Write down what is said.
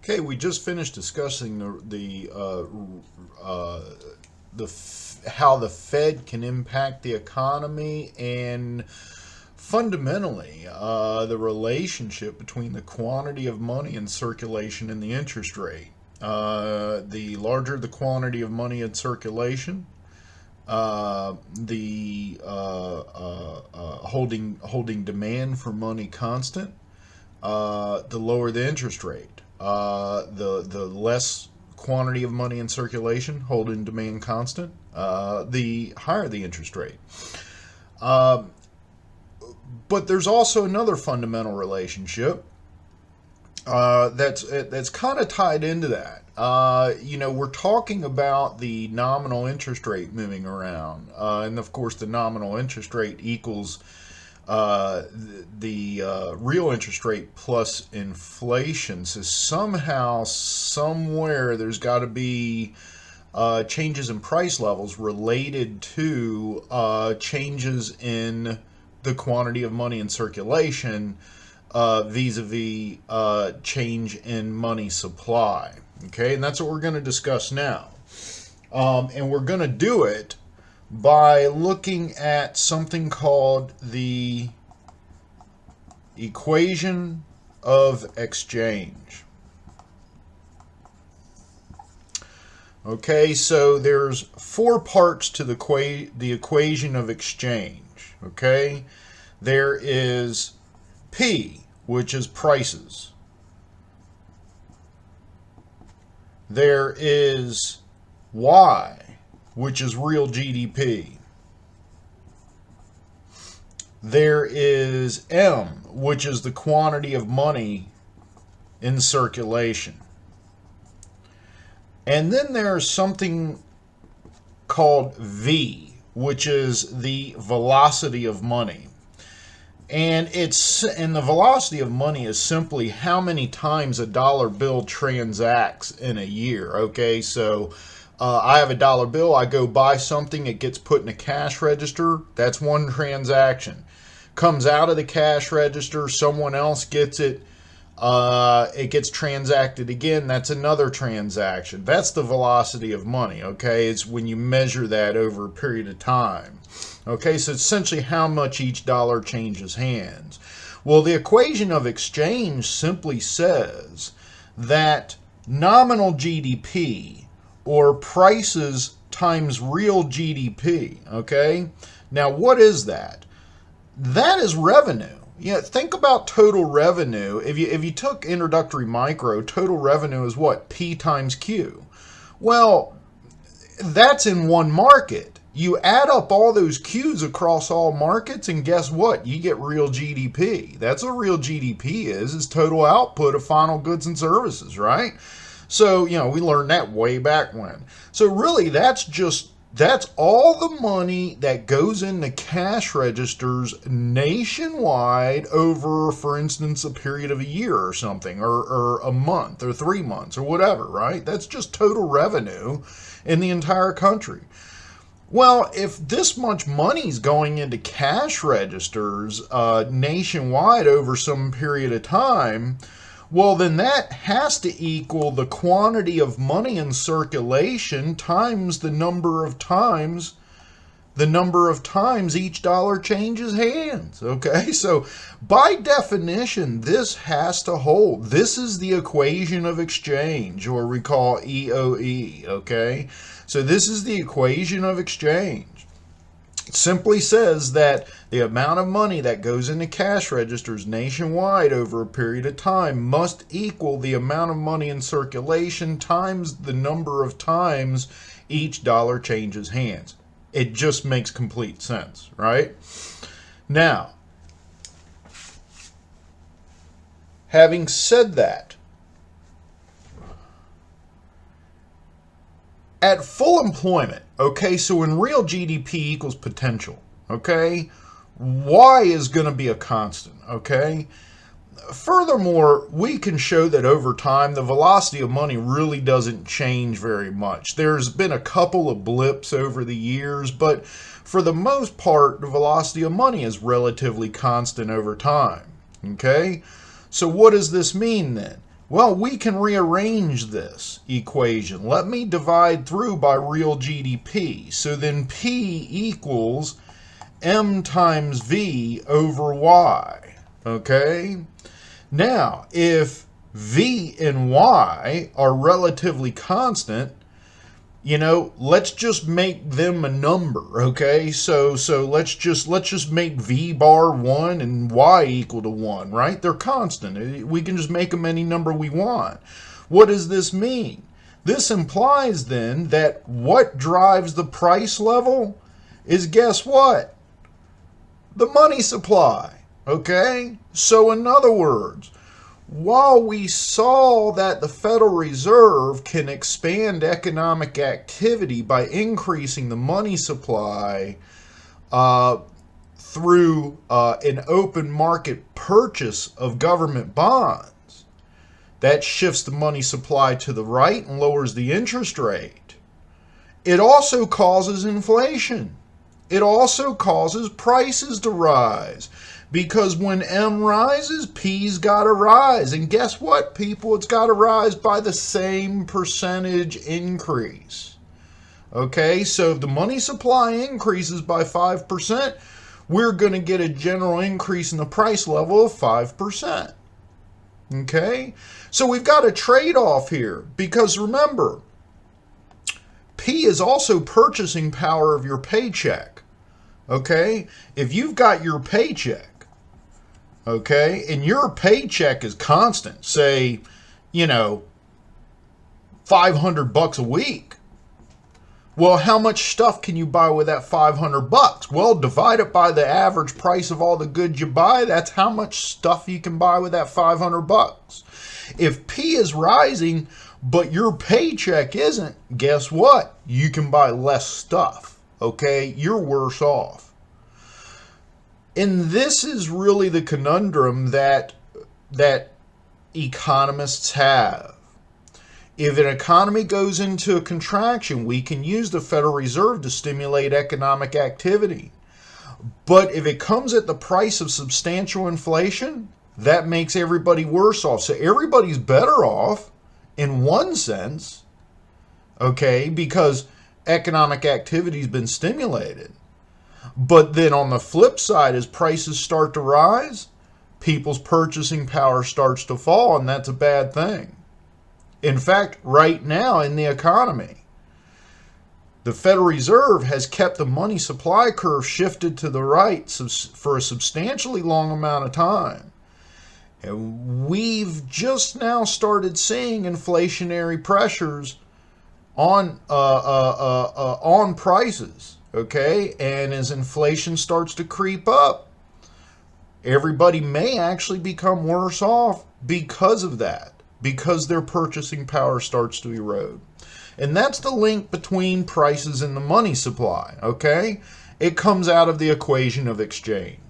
Okay, we just finished discussing how the Fed can impact the economy and fundamentally the relationship between the quantity of money in circulation and the interest rate. The larger the quantity of money in circulation, the holding demand for money constant, the lower the interest rate. The less quantity of money in circulation, holding demand constant, the higher the interest rate. But there's also another fundamental relationship that's kind of tied into that. We're talking about the nominal interest rate moving around, and of course, the nominal interest rate equals the real interest rate plus inflation. So somehow, somewhere, there's got to be changes in price levels related to changes in the quantity of money in circulation vis-a-vis change in money supply. Okay, and that's what we're going to discuss now. And we're going to do it by looking at something called the equation of exchange. Okay, so there's four parts to the equation of exchange. Okay, there is P, which is prices. There is Y, which is real GDP. There is M, which is the quantity of money in circulation. And then there's something called V, which is the velocity of money. And the velocity of money is simply how many times a dollar bill transacts in a year. Okay, so I have a dollar bill, I go buy something, it gets put in a cash register, that's one transaction. Comes out of the cash register, someone else gets it, it gets transacted again, that's another transaction. That's the velocity of money, okay? It's when you measure that over a period of time. Okay, so essentially how much each dollar changes hands. Well, the equation of exchange simply says that nominal GDP, or prices times real GDP, okay? Now, what is that? That is revenue. Think about total revenue. If you took introductory micro, total revenue is what? P times Q. Well, that's in one market. You add up all those Qs across all markets, and guess what? You get real GDP. That's what real GDP is total output of final goods and services, right? So, we learned that way back when. So really, that's all the money that goes into cash registers nationwide over, for instance, a period of a year or something, or a month, or 3 months, or whatever, right? That's just total revenue in the entire country. Well, if this much money's going into cash registers nationwide over some period of time, well, then that has to equal the quantity of money in circulation times the number of times each dollar changes hands. Okay, so by definition, this has to hold. This is the equation of exchange, or we call EOE. Okay, so this is the equation of exchange. It simply says that the amount of money that goes into cash registers nationwide over a period of time must equal the amount of money in circulation times the number of times each dollar changes hands. It just makes complete sense, right? Now, having said that, at full employment, okay, so when real GDP equals potential, okay, Y is going to be a constant, okay? Furthermore, we can show that over time, the velocity of money really doesn't change very much. There's been a couple of blips over the years, but for the most part, the velocity of money is relatively constant over time, okay? So what does this mean then? Well, we can rearrange this equation. Let me divide through by real GDP. So then P equals M times V over Y. Okay? Now, if V and Y are relatively constant, let's just make them a number, okay? So let's just make V bar 1 and Y equal to 1, right? They're constant. We can just make them any number we want. What does this mean? This implies then that what drives the price level is, guess what? The money supply, okay? So in other words, while we saw that the Federal Reserve can expand economic activity by increasing the money supply through an open market purchase of government bonds, that shifts the money supply to the right and lowers the interest rate. It also causes inflation. It also causes prices to rise. Because when M rises, P's got to rise. And guess what, people? It's got to rise by the same percentage increase. Okay, so if the money supply increases by 5%, we're going to get a general increase in the price level of 5%. Okay, so we've got a trade-off here. Because remember, P is also purchasing power of your paycheck. Okay, if you've got your paycheck, okay, and your paycheck is constant, say, $500 a week. Well, how much stuff can you buy with that $500? Well, divide it by the average price of all the goods you buy. That's how much stuff you can buy with that $500. If P is rising, but your paycheck isn't, guess what? You can buy less stuff, okay? You're worse off. And this is really the conundrum that economists have. If an economy goes into a contraction, we can use the Federal Reserve to stimulate economic activity. But if it comes at the price of substantial inflation, that makes everybody worse off. So everybody's better off in one sense, okay, because economic activity has been stimulated. But then on the flip side, as prices start to rise, people's purchasing power starts to fall, and that's a bad thing. In fact, right now in the economy, the Federal Reserve has kept the money supply curve shifted to the right for a substantially long amount of time. And we've just now started seeing inflationary pressures on prices. Okay, and as inflation starts to creep up, everybody may actually become worse off because of that, because their purchasing power starts to erode. And that's the link between prices and the money supply, okay? It comes out of the equation of exchange.